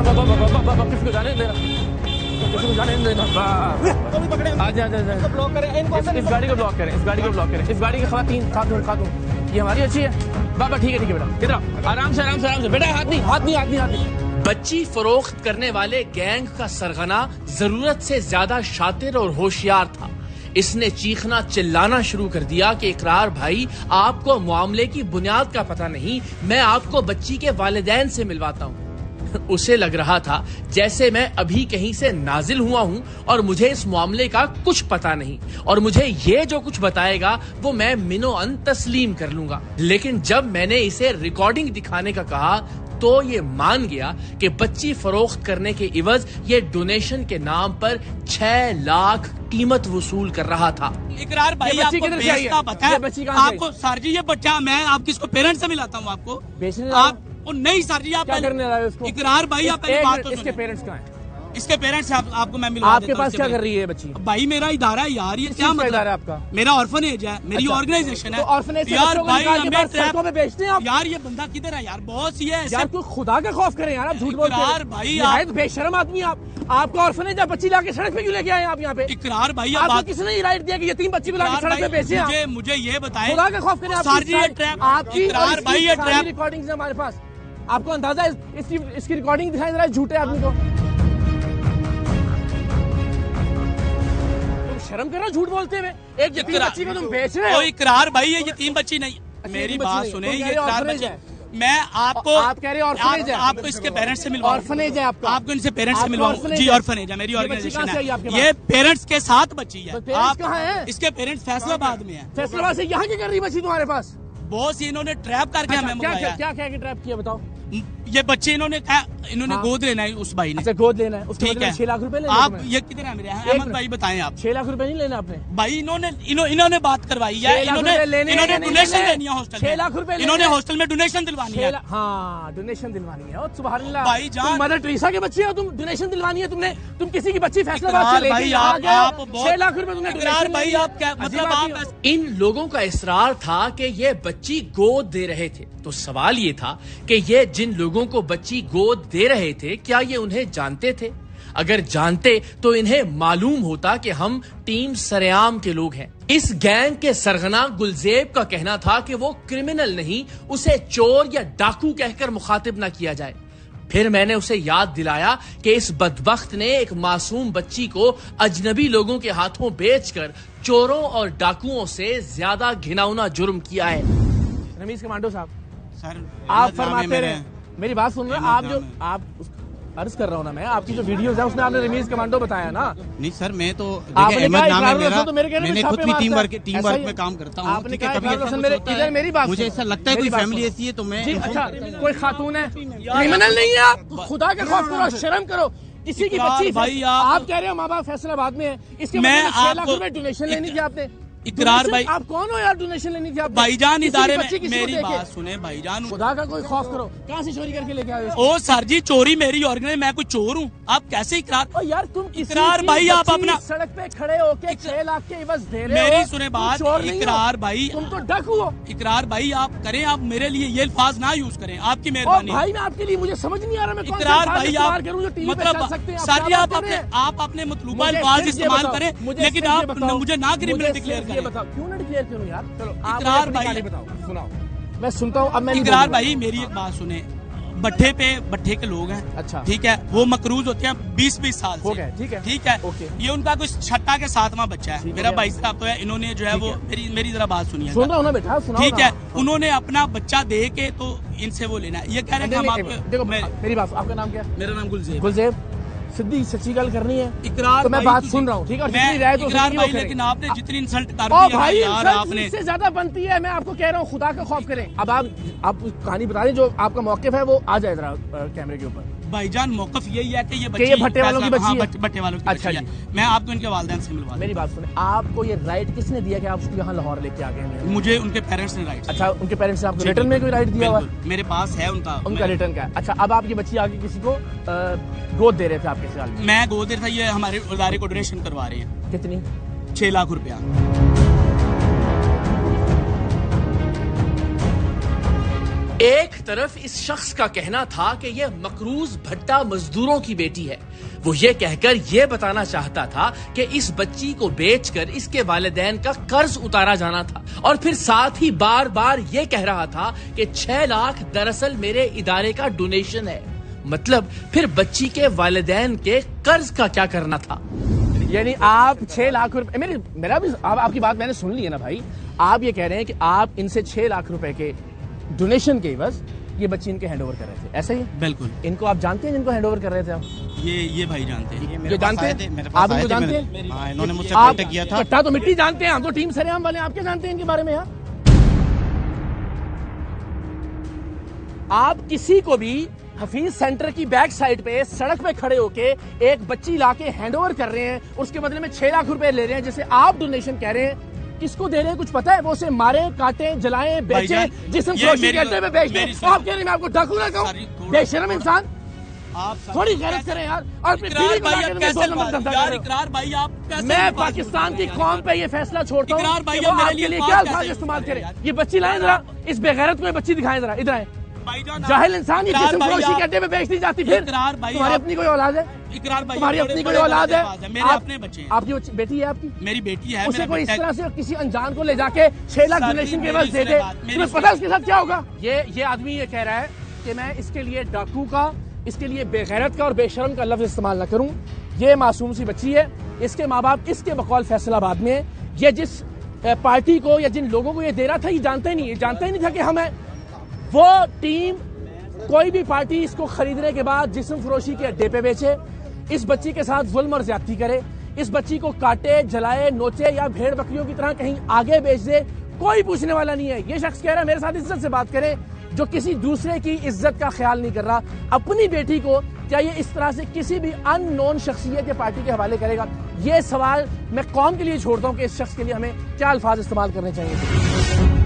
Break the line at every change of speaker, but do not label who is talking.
किसको जाने देना, किसी को जाने देना।
ब्लॉक करें,
इस गाड़ी को ब्लॉक करें, इस गाड़ी को ब्लॉक करें, इस गाड़ी की खातून ये हमारी अच्छी है। बाबा ठीक है बेटा, इधर आराम से बेटा, हाथ नहीं। बच्ची फरोख्त करने वाले गैंग का सरगना जरूरत से ज्यादा शातिर और होशियार था। इसने चीखना चिल्लाना शुरू कर दिया कि इकरार भाई, आपको मामले की बुनियाद का पता नहीं, मैं आपको बच्ची के वालिदैन से मिलवाता हूँ। उसे लग रहा था जैसे मैं अभी कहीं से नाजिल हुआ हूं और मुझे इस मामले का कुछ पता नहीं, और मुझे ये जो कुछ बताएगा वो मैं मिनो अन तस्लीम कर लूंगा। लेकिन जब मैंने इसे रिकॉर्डिंग दिखाने का कहा तो ये मान गया कि बच्ची फरोख्त करने के इवज ये डोनेशन के नाम पर 6 लाख कीमत वसूल कर रहा था।
इकरार भाई, आपको बेचना पता है? आपको सर जी ये बच्चा, मैं आपकी इसको पेरेंट्स से मिलाता हूँ आपको।
आप
नहीं सर जी, आप
क्या करने रहा है उसको?
इकरार भाई, आप पहले बात तो
इसके पेरेंट्स कहाँ हैं?
इसके पेरेंट्स आपको मैं मिलवा
आपके पास क्या कर रही है बच्ची?
भाई मेरा इदारा है यार, ये क्या मतलब
है आपका?
मेरा ऑर्फनेज है, मेरी ऑर्गेनाइजेशन है।
ऑर्फनेज
यार भाई,
सड़कों पे बेचते हैं आप?
यार ये बंदा किधर है यार? बहुत सी है
यार, कोई खुदा का खौफ करें यार, आप झूठ बोलते हैं
यार भाई,
आप बेशर्म आदमी। आपका ऑर्फनेज है, बच्ची लाके सड़क पे क्यों लेके आए आप यहाँ पे?
इकरार भाई,
आपको किसने राइट दिया कि ये 3 बच्ची को लाके सड़क पे बेचे?
मुझे ये बताएं,
खुदा का खौफ करें।
आपकी
रिकॉर्डिंग है हमारे पास, आपको अंदाजा इसकी रिकॉर्डिंग दिखाई दे रहा है झूठे आदमी को। तुम शर्म करो झूठ बोलते हुए, एक यतीम बच्ची को तुम बेच रहे हो।
इकरार भाई, ये यतीम बच्ची नहीं, मेरी बात सुने, ये इकरार बच्ची मैं आपको,
आप कह रहे हैं ऑर्फनेज है,
आपको इसके पेरेंट्स से मिलवा,
ऑर्फनेज है आपका,
आपको इनसे पेरेंट्स से मिलवाऊं जी। ऑर्फनेज है, मेरी ऑर्गेनाइजेशन है, ये पेरेंट्स के साथ बच्ची है।
आप कहाँ हैं?
इसके पेरेंट्स फैसलाबाद में है।
फैसलाबाद से यहाँ की कर रही बच्ची तुम्हारे पास?
बहुत सी इन्होंने ट्रैप करके हमें मंगवाया।
क्या ट्रैप किया बताओ?
ये बच्चे इन्होंने गोद लेना है उस भाई ने।
अच्छा, गोद लेना है,
ठीक है।
6 लाख रुपए लेने
आप ये किधर है मेरे? अहमद भाई बताएं आप।
6 लाख रुपए नहीं लेना आपने?
भाई इन्होंने बात करवाई है, इन्होंने डोनेशन देनी है हॉस्टल में।
6 लाख रुपए
इन्होंने हॉस्टल में डोनेशन दिलवानी है।
हाँ, डोनेशन दिलवानी है। सुभान अल्लाह
भाई जान,
मदर टेरेसा के बच्चे हो तुम, डोनेशन दिलवानी है तुमने? तुम किसी की बच्ची फैसलाबाद से लेके आ गए, 6 लाख रुपए तुमने डोनेशन
भाई, आप क्या मतलब? आप
इन लोगों का इसरार था कि ये बच्ची गोद दे रहे थे, तो सवाल ये था कि ये जिन लोगों को बच्ची गोद दे रहे थे क्या ये उन्हें जानते थे? अगर जानते तो इन्हें मालूम होता कि हम टीम सरेआम के लोग हैं। इस गैंग के सरगना गुलजेब का कहना था कि वो क्रिमिनल नहीं, उसे चोर या डाकू कहकर मुखातिब ना किया जाए। फिर मैंने उसे याद दिलाया कि इस बदबख्त ने एक मासूम बच्ची को अजनबी लोगों के हाथों बेचकर चोरों और डाकुओं से ज्यादा घिनौना जुर्म किया है।
रमीज कमांडो साहब,
सर
आप फरमाते रहे, मेरी बात सुन रहे हैं आप? जो आप अर्ज कर रहा हूँ ना मैं, आपकी जो वीडियोस है उसमें आपने रमीज कमांडो बताया ना?
नहीं सर, मैं तो
आपने
अहमद नाम है मेरा,
तो
मैंने खुद भी टीम वर्क में काम करता हूँ।
आपने कहा मेरी बात,
मुझे ऐसा लगता है कोई फैमिली ऐसी है तो मैं।
अच्छा, कोई खातून है, क्रिमिनल नहीं है आप? खुदा का खौफ करो, शर्म करो। किसी की बच्ची
भाई,
आप कह रहे हो माँ बाप फैसलाबाद में है, इसके
मैं
6 लाख रुपए डोनेशन लेनी थी आपने।
इकरार भाई,
आप कौन हो यार? डोनेशन लेनी थी आप
भाईजान इदारे में। मेरी बात सुने भाईजान,
खुदा का कोई खौफ करो। कहाँ से चोरी करके लेके आए?
ओ सर जी, चोरी मेरी ऑर्गेनाइज, मैं कोई चोर हूँ? आप कैसे इकरार?
ओ यार, तुम
इकरार भाई, आप अपना
सड़क पे खड़े होके 6 लाख के इवज दे रहे हो।
मेरी सुने बात, इकरार भाई,
तुम तो डाकू हो।
इकरार भाई, आप करें, आप मेरे लिए ये अल्फाज ना यूज करें, आपकी मेहरबानी।
भाई मैं आपके लिए, मुझे समझ नहीं आ रहा मैं
इकरार भाई, आप मतलब सर जी, आप अपने मतलूबा अल्फाज इस्तेमाल करें, लेकिन आप मुझे ना क्रिमिनल डिक्लेयर करें।
क्यों ना डिक्लेयर करूं यार? चलो
इकरार भाई
बताओ, सुनाओ, मैं सुनता हूँ। अब मैं
इकरार भाई, मेरी एक बात सुने, भट्ठे के लोग हैं।
अच्छा,
ठीक है, वो मकरूज होते हैं 20-20 साल से। ठीक है, ये उनका कुछ छठा के 7वां बच्चा है। मेरा भाई साहब तो है, इन्होंने जो है वो मेरी जरा बात सुनिए।
सुन रहा हूं ना बेटा, सुनाओ।
ठीक है, उन्होंने अपना बच्चा दे के तो इनसे वो लेना है। ये कह रहे हैं हम आपको।
देखो मेरी बात, आपका नाम क्या?
मेरा नाम गुलजेब।
गुलजेब, सीधी सच्ची गल करनी है।
इकरार
तो मैं बात सुन रहा हूँ, ठीक है?
इकरार भाई, लेकिन आपने जितनी इंसल्ट कर दी है यार, आपने
इससे ज्यादा बनती है। मैं आपको कह रहा हूँ, खुदा का खौफ करें। अब आप कहानी बता दें, जो आपका मौक़िफ़ है वो आ जाए जरा कैमरे के ऊपर।
भाईजान, मौक़िफ़ यही है कि ये बच्ची
भट्टे वालों की बच्ची है।
भट्टे वालों की बच्ची है। मैं आपको इनके वालिदैन से मिलवा।
मेरी बात सुने, आपको ये राइट किसने दिया कि आप उसको यहाँ लाहौर लेके आ गए?
मुझे उनके पेरेंट्स ने राइट।
अच्छा, उनके पेरेंट्स ने आपको रिटर्न में कोई राइट दिया हुआ?
मेरे पास है उनका
रिटर्न का। अच्छा, अब आपकी बच्ची आगे किसी को गोद दे रहे थे आपके साल?
मैं गोद दे रहा था, ये हमारे इदारे को डोनेशन करवा रहे हैं।
कितनी?
6 लाख रुपया।
एक तरफ इस शख्स का कहना था कि यह मकरूज भट्टा मजदूरों की बेटी है। वो ये कहकर यह बताना चाहता था कि इस बच्ची को बेचकर इसके वालिदैन का कर्ज उतारा जाना था, और फिर साथ ही बार बार ये कह रहा था कि 6 लाख दरअसल मेरे इदारे का डोनेशन है। मतलब फिर बच्ची के वालिदैन के कर्ज का क्या करना था?
यानी आप 6 लाख रुपए, मेरा भी आपकी बात मैंने सुन ली है ना भाई। आप ये कह रहे हैं कि आप इनसे 6 लाख रुपए के डोनेशन के एवज ये बच्ची इनके हैंडओवर कर रहे थे, ऐसा ही?
बिल्कुल।
इनको आप जानते हैं जिनको हैंडओवर कर रहे थे आप?
ये भाई जानते हैं।
ये जानते हैं? आप इनको जानते हैं?
हाँ, इन्होंने मुझसे कांटेक्ट किया था।
कट्टा तो मिट्टी जानते हैं, हम तो टीम सरेआम वाले। आप क्या जानते हैं इनके बारे में? आप किसी को भी हफीज सेंटर की बैक साइड पे सड़क पे खड़े होके एक बच्ची लाके हैंडओवर कर रहे हैं, उसके बदले में 6 लाख रुपए ले रहे हैं, जैसे आप डोनेशन कह रहे हैं। किसको दे रहे हैं कुछ पता है? वो उसे मारे, काटे, जलाएं, बेचे, जिस्म फरोशी के अड्डे पे बेच दें। आप कह रहे हैं मैं आपको डाकू कहता हूं? बेशरम इंसान, थोड़ी गैरत करें यार। और मैं पाकिस्तान की कौम पे ये फैसला छोड़ता हूँ कि वो आपके लिए क्या अल्फाज इस्तेमाल करें। ये बच्ची लाएं जरा, इस बेगैरत को ये बच्ची दिखाएं जरा, इधर आए। जाहिल इंसान, ये जिस्म फरोशी के अड्डे पे बेच दी जाती। फिर तुम्हारी अपनी कोई औलाद है? तुम्हारी अपनी कोई औलाद है?
मेरे अपने बच्चे हैं।
आपकी बेटी है? आपकी
मेरी बेटी है।
उसे कोई इस तरह से किसी अनजान को ले जाके 6 लाख डोनेशन के एवज दे दे, तुम्हें पता है उसके साथ क्या होगा? ये आदमी ये कह रहा है कि मैं इसके लिए डाकू का, इसके लिए बेगैरत का और बेशरम का लफ्ज इस्तेमाल न करूं। ये मासूम सी बच्ची है, इसके माँ बाप इसके बकौल फैसलाबाद में। ये जिस पार्टी को या जिन लोगों को ये दे रहा था, ये जानता ही नहीं था कि हम है वो टीम। कोई भी पार्टी इसको खरीदने के बाद जिस्म फरोशी के अड्डे पे बेचे, इस बच्ची के साथ जुल्म और ज्यादती करे, इस बच्ची को काटे, जलाए, नोचे या भेड़ बकरियों की तरह कहीं आगे बेच दे, कोई पूछने वाला नहीं है। ये शख्स कह रहा है मेरे साथ इज्जत से बात करें, जो किसी दूसरे की इज्जत का ख्याल नहीं कर रहा। अपनी बेटी को क्या ये इस तरह से किसी भी अननोन शख्सियत या पार्टी के हवाले करेगा? ये सवाल मैं कौम के लिए छोड़ता हूं कि इस शख्स के लिए हमें क्या अल्फाज इस्तेमाल करने चाहिए।